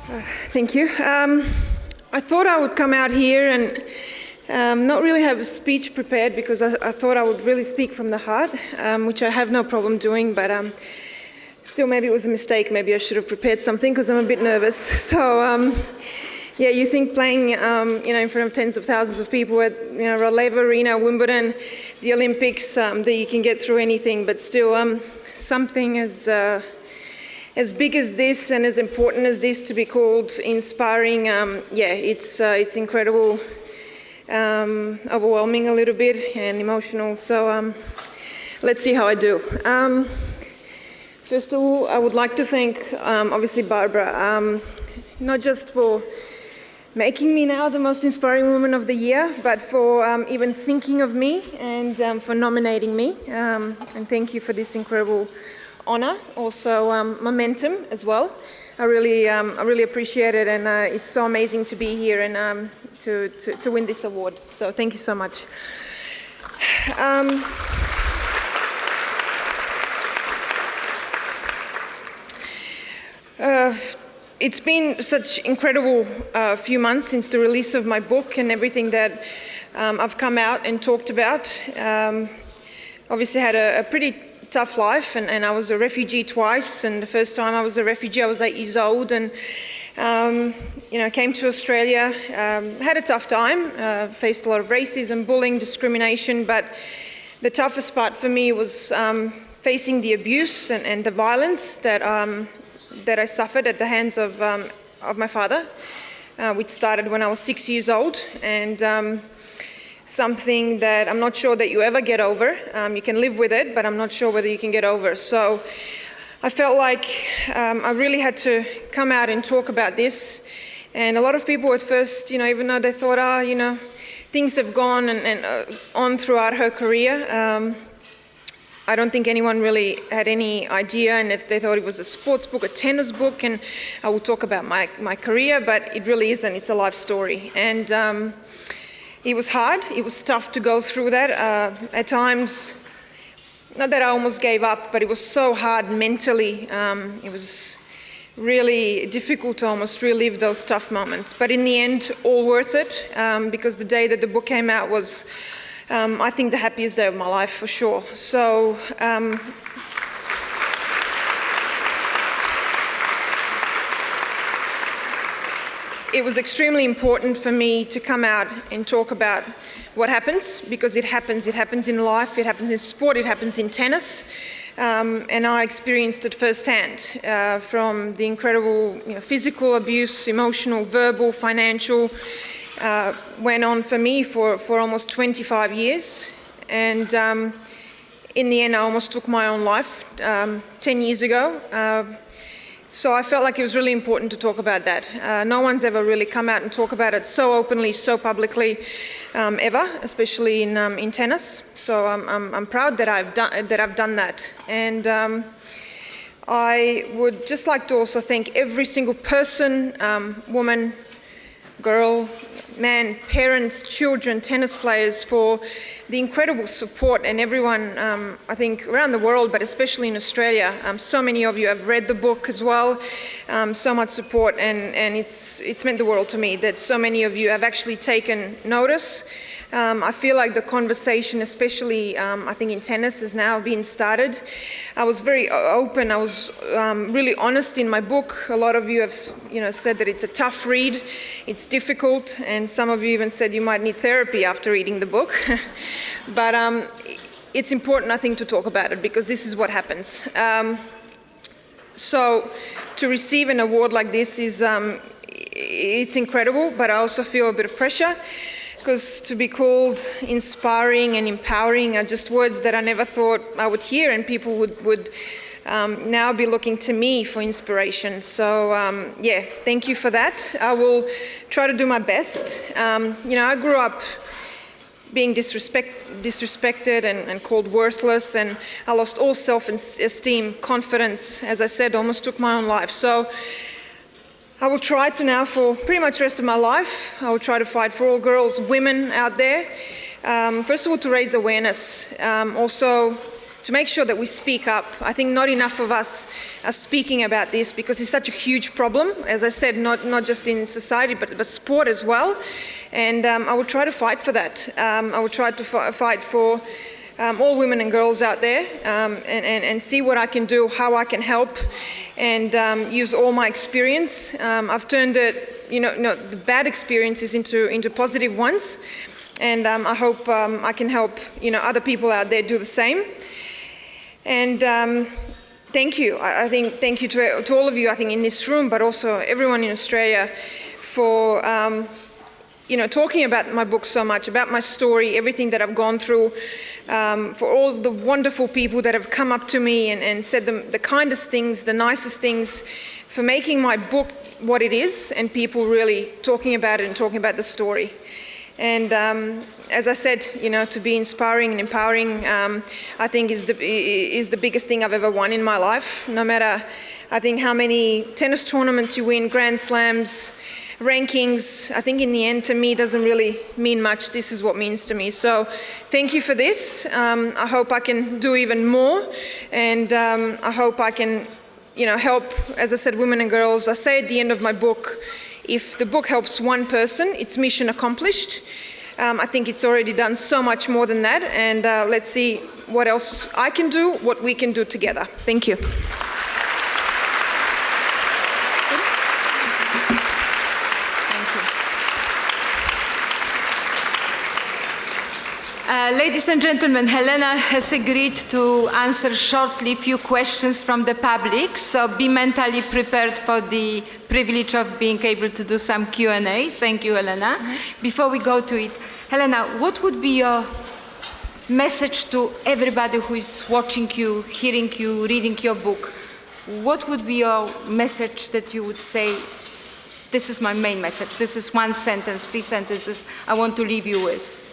Thank you. I thought I would come out here and not really have a speech prepared because I thought I would really speak from the heart, which I have no problem doing, but still maybe it was a mistake. Maybe I should have prepared something because I'm a bit nervous. So yeah, you think playing in front of tens of thousands of people at Raleigh Arena, Wimbledon, the Olympics, that you can get through anything, but still something as big as this and as important as this to be called inspiring, it's incredible, overwhelming a little bit and emotional. So let's see how I do. First of all, I would like to thank obviously Barbara, not just for making me now the most inspiring woman of the year, but for even thinking of me and for nominating me. And thank you for this incredible honor, also momentum as well. I really appreciate it, and it's so amazing to be here and to win this award. So thank you so much. It's been such incredible few months since the release of my book and everything that I've come out and talked about. Obviously had a pretty tough life, and I was a refugee twice, and the first time I was a refugee I was 8 years old, and came to Australia, had a tough time, faced a lot of racism, bullying, discrimination, but the toughest part for me was facing the abuse and the violence that I suffered at the hands of my father, which started when I was 6 years old, and something that I'm not sure that you ever get over. You can live with it, but I'm not sure whether you can get over. So I felt like I really had to come out and talk about this. And a lot of people at first, even though they thought, things have gone and on throughout her career, I don't think anyone really had any idea, and they thought it was a sports book, a tennis book, and I will talk about my career, but it really isn't. It's a life story. And it was hard. It was tough to go through that. At times, not that I almost gave up, but it was so hard mentally. It was really difficult to almost relive those tough moments. But in the end, all worth it, because the day that the book came out was, I think, the happiest day of my life for sure. So it was extremely important for me to come out and talk about what happens, because it happens. It happens in life, it happens in sport, it happens in tennis. And I experienced it firsthand, from the incredible physical abuse, emotional, verbal, financial, went on for me for almost 25 years. And in the end, I almost took my own life 10 years ago. So I felt like it was really important to talk about that. No one's ever really come out and talk about it so openly, so publicly, ever, especially in tennis. So I'm proud that I've done that. And I would just like to also thank every single person, woman, girl, man, parents, children, tennis players, for the incredible support, and everyone, I think, around the world, but especially in Australia. So many of you have read the book as well, so much support, and it's meant the world to me that so many of you have actually taken notice. I feel like the conversation, especially I think in tennis, has now been started. I was very open. I was really honest in my book. A lot of you have said that it's a tough read, it's difficult, and some of you even said you might need therapy after reading the book. But it's important, I think, to talk about it, because this is what happens. So to receive an award like this is it's incredible, but I also feel a bit of pressure, because to be called inspiring and empowering are just words that I never thought I would hear, and people would now be looking to me for inspiration. So yeah, thank you for that. I will try to do my best. I grew up being disrespected and called worthless, and I lost all self-esteem, confidence. As I said, almost took my own life. So I will try to now, for pretty much the rest of my life, I will try to fight for all girls, women out there. First of all, to raise awareness. Also, make sure that we speak up. I think not enough of us are speaking about this because it's such a huge problem, as I said, not just in society, but sport as well. And I will try to fight for that. I will try to fight for all women and girls out there and see what I can do, how I can help, and use all my experience. I've turned it, the bad experiences into positive ones. And I hope I can help, other people out there do the same. And thank you. I think thank you to all of you, I think, in this room, but also everyone in Australia for, talking about my book so much, about my story, everything that I've gone through, for all the wonderful people that have come up to me and said the kindest things, the nicest things, for making my book what it is, and people really talking about it and talking about the story. And as I said, to be inspiring and empowering, I think is the biggest thing I've ever won in my life. No matter, I think, how many tennis tournaments you win, Grand Slams, rankings, I think in the end, to me, doesn't really mean much. This is what means to me. So thank you for this. I hope I can do even more. And I hope I can, help, as I said, women and girls. I say at the end of my book, if the book helps one person, it's mission accomplished. I think it's already done so much more than that, and let's see what else I can do, what we can do together. Thank you. Ladies and gentlemen, Jelena has agreed to answer shortly a few questions from the public, so be mentally prepared for the privilege of being able to do some Q&A. Thank you, Jelena. Before we go to it, Jelena, what would be your message to everybody who is watching you, hearing you, reading your book? What would be your message that you would say, this is my main message, this is one sentence, 3 sentences I want to leave you with?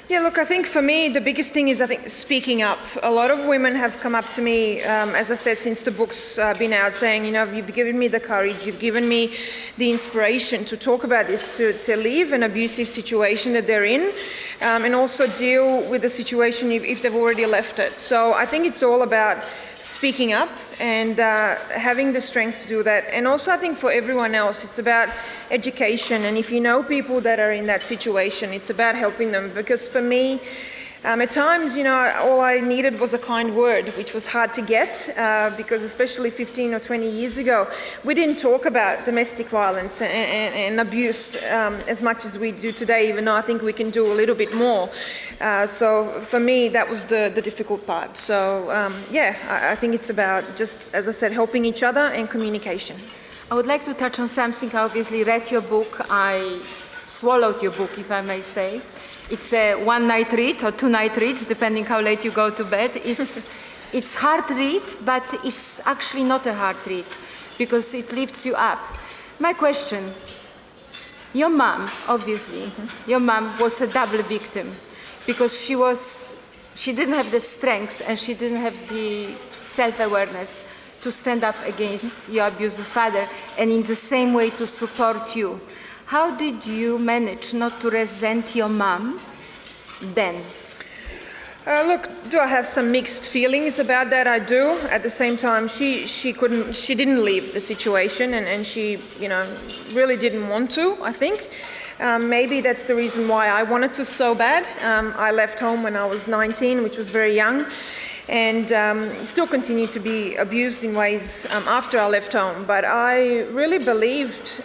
Yeah, look, I think for me, the biggest thing is, I think, speaking up. A lot of women have come up to me, as I said, since the book's been out, saying, you've given me the courage, you've given me the inspiration to talk about this, to leave an abusive situation that they're in, and also deal with the situation if they've already left it. So I think it's all about speaking up and having the strength to do that. And also I think for everyone else, it's about education. And if you know people that are in that situation, it's about helping them. Because for me, at times, all I needed was a kind word, which was hard to get, because especially 15 or 20 years ago, we didn't talk about domestic violence and abuse as much as we do today, even though I think we can do a little bit more. So for me, that was the difficult part. So I think it's about just, as I said, helping each other and communication. I would like to touch on something. I obviously read your book. I swallowed your book, if I may say. It's a one-night read or two-night reads, depending how late you go to bed. It's hard read, but it's actually not a hard read because it lifts you up. My question, your mom, obviously, your mom was a double victim because she didn't have the strength and she didn't have the self-awareness to stand up against your abusive father and in the same way to support you. How did you manage not to resent your mom then? Look, do I have some mixed feelings about that? I do. At the same time, she didn't leave the situation, and she, really didn't want to, I think. Maybe that's the reason why I wanted to so bad. I left home when I was 19, which was very young, and still continued to be abused in ways after I left home. But I really believed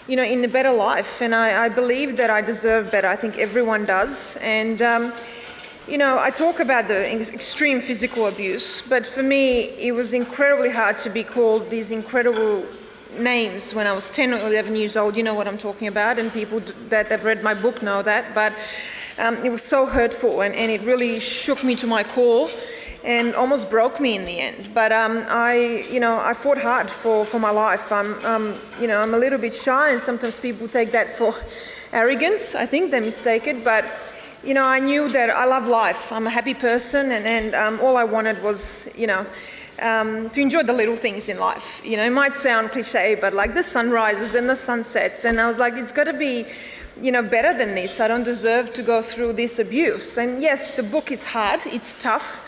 in a better life, and I believe that I deserve better. I think everyone does. And I talk about the extreme physical abuse, but for me it was incredibly hard to be called these incredible names when I was 10 or 11 years old. You know what I'm talking about, and people that have read my book know that. But it was so hurtful, and it really shook me to my core and almost broke me in the end. But I fought hard for my life. I'm a little bit shy, and sometimes people take that for arrogance. I think they mistake it, but I knew that I love life. I'm a happy person, and all I wanted was, to enjoy the little things in life. It might sound cliche, but like the sunrises and the sunsets, and I was like, it's got to be better than this. I don't deserve to go through this abuse. And yes, the book is hard, it's tough,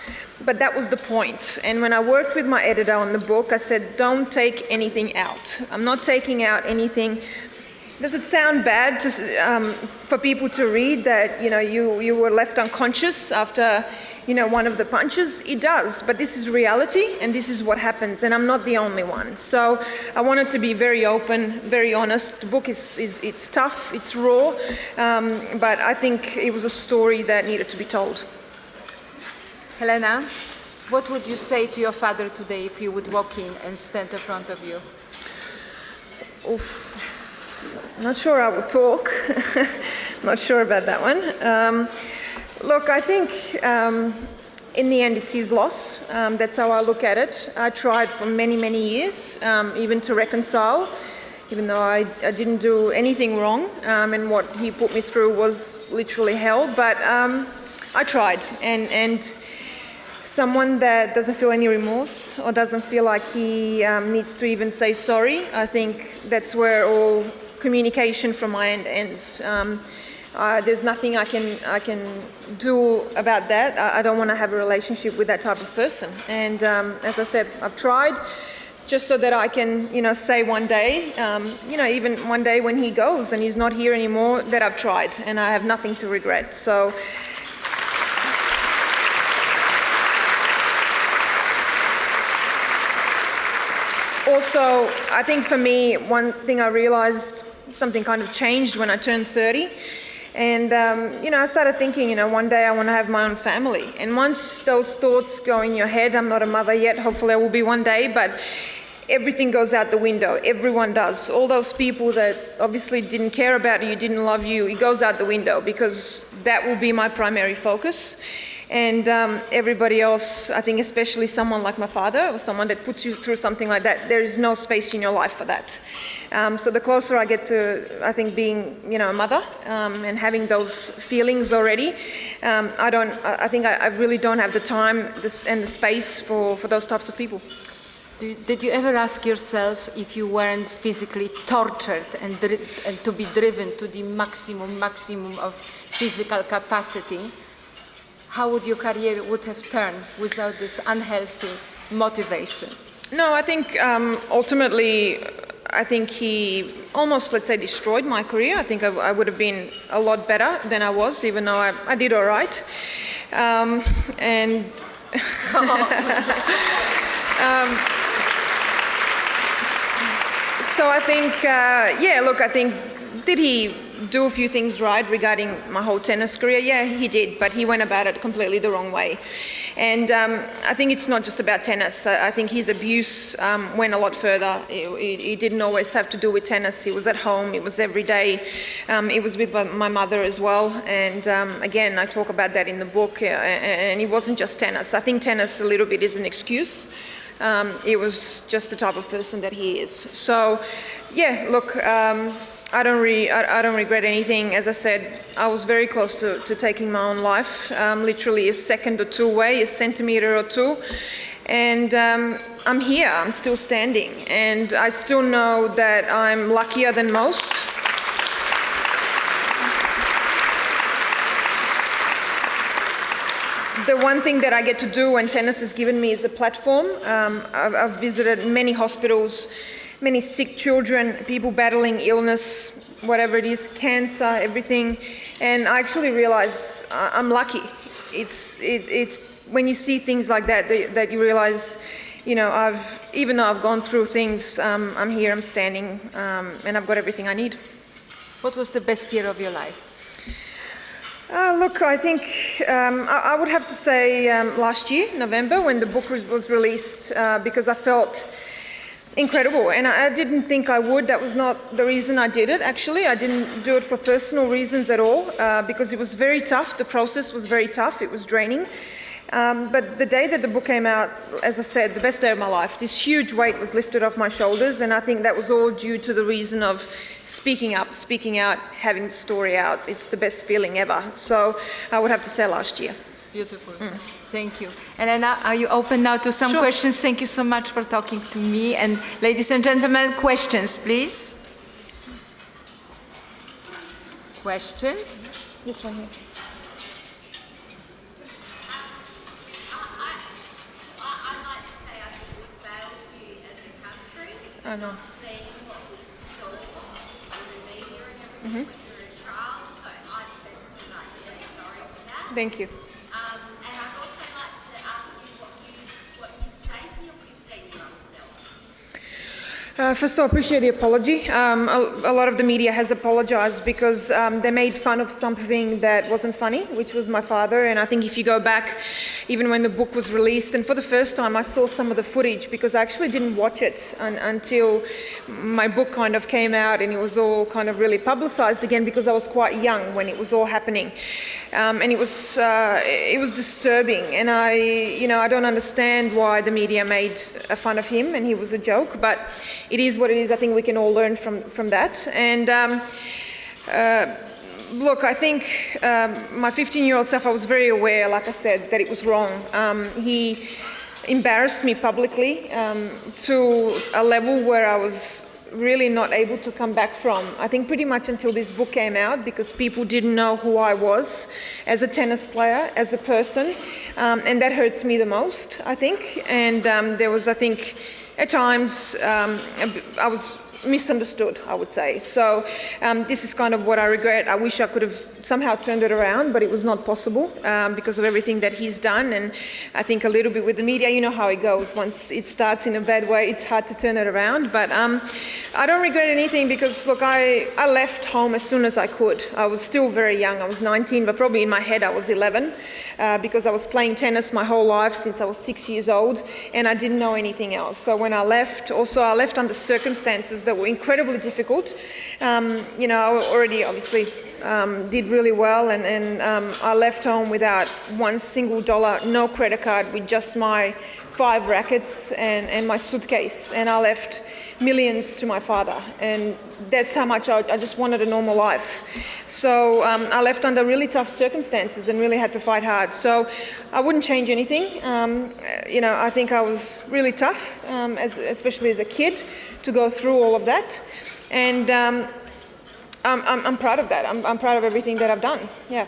but that was the point. And when I worked with my editor on the book, I said, don't take anything out. I'm not taking out anything. Does it sound bad for people to read that, you were left unconscious after, one of the punches? It does, but this is reality and this is what happens, and I'm not the only one. So I wanted to be very open, very honest. The book it's tough, it's raw, but I think it was a story that needed to be told. Jelena, what would you say to your father today if he would walk in and stand in front of you? Oof. Not sure I would talk. Not sure about that one. Look, I think in the end it's his loss. That's how I look at it. I tried for many, many years, even to reconcile, even though I didn't do anything wrong, and what he put me through was literally hell. But I tried, and someone that doesn't feel any remorse or doesn't feel like he needs to even say sorry, I think that's where all communication from my end ends. There's nothing I can do about that. I don't want to have a relationship with that type of person. And as I said, I've tried just so that I can, say one day, even one day when he goes and he's not here anymore, that I've tried and I have nothing to regret. So. Also, I think for me, one thing I realized, something kind of changed when I turned 30. And, I started thinking, one day I want to have my own family. And once those thoughts go in your head, I'm not a mother yet, hopefully I will be one day, but everything goes out the window. Everyone does. All those people that obviously didn't care about you, didn't love you, it goes out the window because that will be my primary focus. And everybody else, I think especially someone like my father or someone that puts you through something like that, there is no space in your life for that. So the closer I get to, I think, being, a mother and having those feelings already, I think I really don't have the time and the space for those types of people. Did you ever ask yourself if you weren't physically tortured and to be driven to the maximum of physical capacity, how would your career would have turned without this unhealthy motivation? No, I think ultimately, I think he almost, let's say, destroyed my career. I think I would have been a lot better than I was, even though I did all right. So I think, I think, did he do a few things right regarding my whole tennis career? Yeah, he did, but he went about it completely the wrong way. And I think it's not just about tennis. I think his abuse went a lot further. It didn't always have to do with tennis. It was at home. It was every day. It was with my mother as well. And again, I talk about that in the book. And it wasn't just tennis. I think tennis a little bit is an excuse. It was just the type of person that he is. So, yeah, look, I don't regret anything. As I said, I was very close to taking my own life, literally a second or two away, a centimeter or two. And I'm here, I'm still standing. And I still know that I'm luckier than most. The one thing that I get to do when tennis has given me is a platform. I've visited many hospitals, many sick children, people battling illness, whatever it is, cancer, everything. And I actually realize I'm lucky. It's when you see things like that that you realize, even though I've gone through things, I'm here, I'm standing, and I've got everything I need. What was the best year of your life? Look, I think I would have to say last year, November, when the book was released, because I felt incredible, and I didn't think I would. That was not the reason I did it, actually. I didn't do it for personal reasons at all, because it was very tough. The process was very tough. It was draining. But the day that the book came out, as I said, the best day of my life, this huge weight was lifted off my shoulders, and I think that was all due to the reason of speaking up, speaking out, having the story out. It's the best feeling ever. So I would have to say last year. Beautiful. Thank you. Elena, are you open now to some questions? Thank you so much for talking to me. And ladies and gentlemen, questions, please. questions. This one here. I'd like to say I think we failed you as a country. I know. Seeing what we saw on the media and everything when you were a child. So I'd personally like to say sorry for that. Thank you. And I'd also like to ask you what you'd say to your 15-year-old self. First of all, I appreciate the apology. A lot of the media has apologized because they made fun of something that wasn't funny, which was my father. And I think if you go back, even when the book was released, and for the first time I saw some of the footage because I actually didn't watch it until my book kind of came out and it was all kind of really publicized again because I was quite young when it was all happening. And it was disturbing, and I don't understand why the media made fun of him and he was a joke, but it is what it is. I think we can all learn from that. And look, I think my 15-year-old self, I was very aware, like I said, that it was wrong. He embarrassed me publicly to a level where I was really not able to come back from. I think pretty much until this book came out, because people didn't know who I was as a tennis player, as a person, and that hurts me the most, I think. And there was, I think, at times I was misunderstood, I would say. So this is kind of what I regret. I wish I could have somehow turned it around, but it was not possible because of everything that he's done. And I think a little bit with the media, you know how it goes. Once it starts in a bad way, it's hard to turn it around. But I don't regret anything because, look, I left home as soon as I could. I was still very young. I was 19, but probably in my head I was 11 because I was playing tennis my whole life since I was 6 years old, and I didn't know anything else. So when I left, also I left under circumstances that were incredibly difficult. You know, I already obviously did really well, and I left home without one single dollar, no credit card, with just my 5 rackets and my suitcase, and I left millions to my father, and that's how much I just wanted a normal life. So I left under really tough circumstances and really had to fight hard. So I wouldn't change anything. You know, I think I was really tough, especially as a kid, to go through all of that, and I'm proud of that. I'm proud of everything that I've done. Yeah.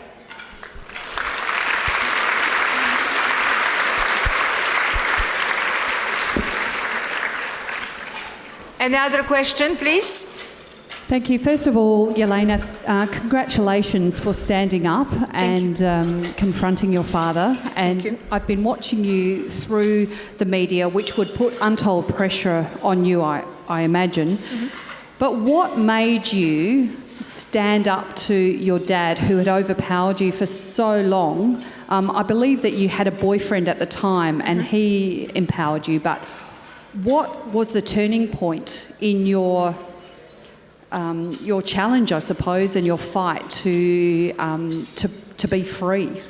Another question, please. Thank you. First of all, Jelena, congratulations for standing up and confronting your father. And I've been watching you through the media, which would put untold pressure on you, I imagine. Mm-hmm. But what made you stand up to your dad, who had overpowered you for so long? I believe that you had a boyfriend at the time and he empowered you, but what was the turning point in your challenge, I suppose, and your fight to be free?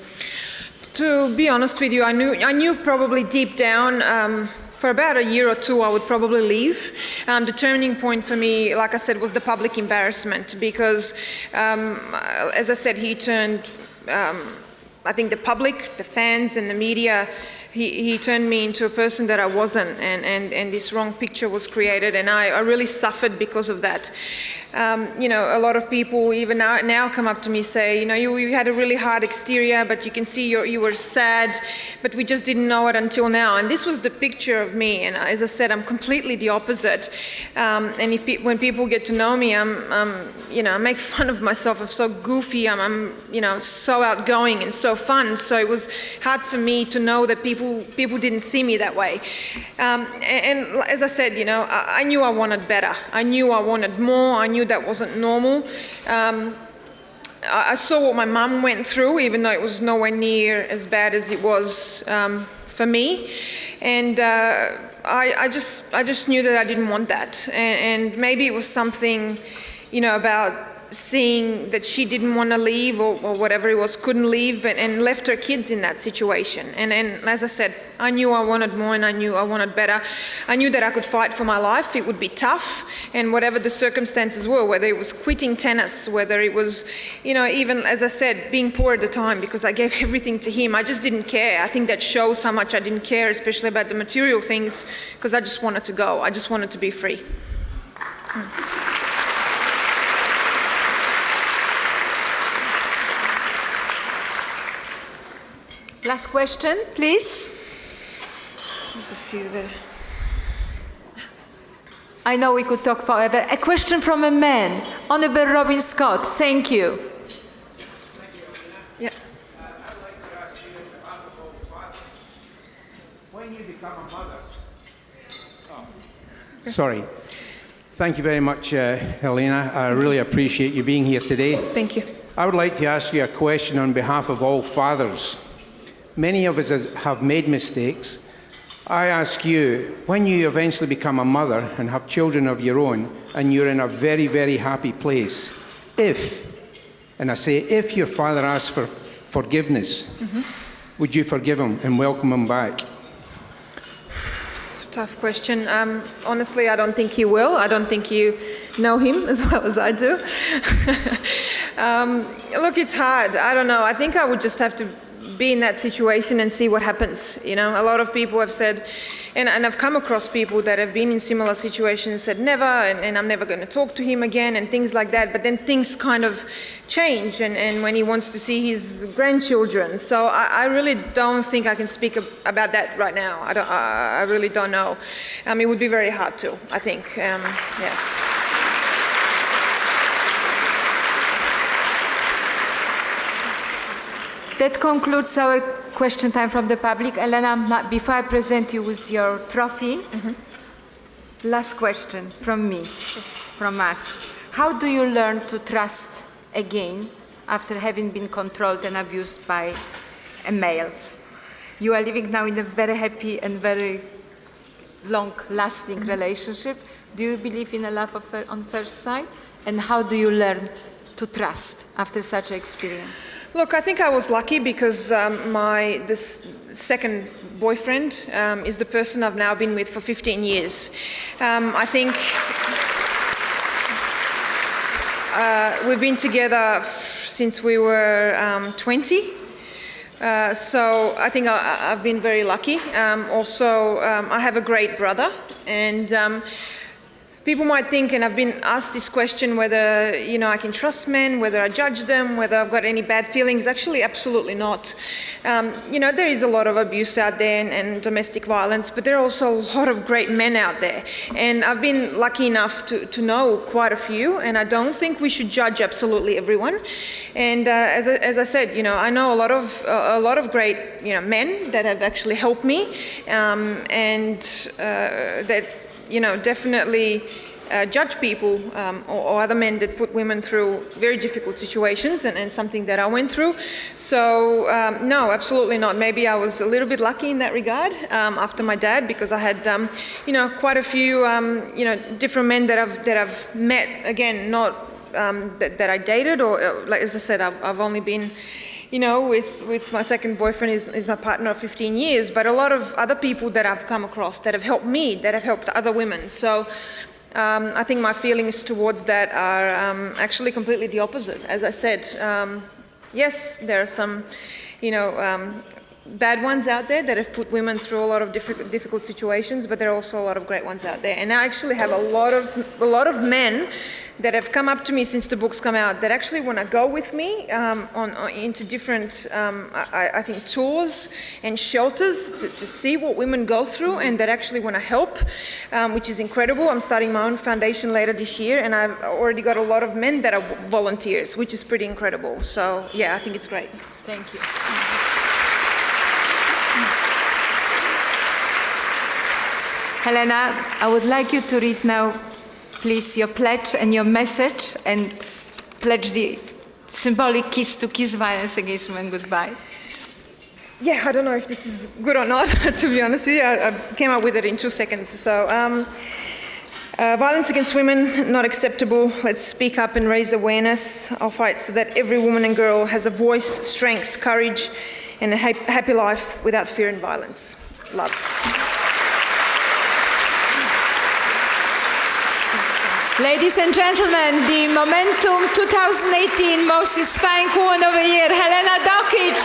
To be honest with you, I knew probably deep down for about a year or two I would probably leave. The turning point for me, like I said, was the public embarrassment because, as I said, he turned, I think the public, the fans and the media, he turned me into a person that I wasn't, and this wrong picture was created, and I really suffered because of that. You know, a lot of people even now come up to me, say, you know, you had a really hard exterior, but you can see you were sad, but we just didn't know it until now. And this was the picture of me, and as I said, I'm completely the opposite. And when people get to know me, you know, I make fun of myself. I'm so goofy. I'm you know, so outgoing and so fun. So it was hard for me to know that people didn't see me that way. And as I said, you know, I knew I wanted better. I knew I wanted more. I knew that wasn't normal. I saw what my mum went through, even though it was nowhere near as bad as it was for me. And I just knew that I didn't want that. And maybe it was something, you know, about seeing that she didn't want to leave or whatever it was, couldn't leave, and left her kids in that situation. And as I said, I knew I wanted more and I knew I wanted better. I knew that I could fight for my life. It would be tough, and whatever the circumstances were, whether it was quitting tennis, whether it was, you know, even, as I said, being poor at the time because I gave everything to him. I just didn't care. I think that shows how much I didn't care, especially about the material things, because I just wanted to go. I just wanted to be free. Last question, please. There's a few there. I know we could talk forever. A question from a man. Honorable Robin Scott, thank you. Yeah. When you become a mother. Sorry. Thank you very much, Jelena. I really appreciate you being here today. Thank you. I would like to ask you a question on behalf of all fathers. Many of us have made mistakes. I ask you, when you eventually become a mother and have children of your own, and you're in a very, very happy place, and I say if your father asks for forgiveness, would you forgive him and welcome him back? Tough question. Honestly, I don't think he will. I don't think you know him as well as I do. Look, it's hard. I don't know. I think I would just have to be in that situation and see what happens. You know, a lot of people have said, and I've come across people that have been in similar situations and said never, and I'm never going to talk to him again, and things like that. But then things kind of change, and when he wants to see his grandchildren. So I really don't think I can speak about that right now. I really don't know. It would be very hard to, I think. Yeah. That concludes our question time from the public. Elena, before I present you with your trophy, last question from me, from us. How do you learn to trust again after having been controlled and abused by males? You are living now in a very happy and very long-lasting relationship. Do you believe in a love on first sight? And how do you learn to trust after such an experience? Look, I think I was lucky because this second boyfriend is the person I've now been with for 15 years. I think we've been together since we were 20. So I think I've been very lucky. Also, I have a great brother, and people might think, and I've been asked this question, whether I can trust men, whether I judge them, whether I've got any bad feelings. Actually, absolutely not. There is a lot of abuse out there and domestic violence, but there are also a lot of great men out there. And I've been lucky enough to know quite a few, and I don't think we should judge absolutely everyone. And as I said, I know a lot of great men that have actually helped me, and that definitely judge people or other men that put women through very difficult situations, and something that I went through. So no, absolutely not. Maybe I was a little bit lucky in that regard after my dad, because I had quite a few different men that I've met. Again, not that I dated, or like as I said, I've only been with my second boyfriend is my partner of 15 years, but a lot of other people that I've come across that have helped me, that have helped other women. So I think my feelings towards that are actually completely the opposite. As I said, yes, there are some, bad ones out there that have put women through a lot of difficult situations, but there are also a lot of great ones out there. And I actually have a lot of men that have come up to me since the book's come out that actually want to go with me into different, I think, tours and shelters to see what women go through, and that actually want to help, which is incredible. I'm starting my own foundation later this year, and I've already got a lot of men that are volunteers, which is pretty incredible. So yeah, I think it's great. Thank you. Jelena, I would like you to read now, please, your pledge and your message, and pledge the symbolic kiss to kiss violence against women goodbye. Yeah, I don't know if this is good or not, to be honest with you. I came up with it in 2 seconds. So, violence against women, not acceptable. Let's speak up and raise awareness. I'll fight so that every woman and girl has a voice, strength, courage, and a happy life without fear and violence. Love. Ladies and gentlemen, the Momentum 2018 Most Inspiring Woman of the Year, Jelena Dokic.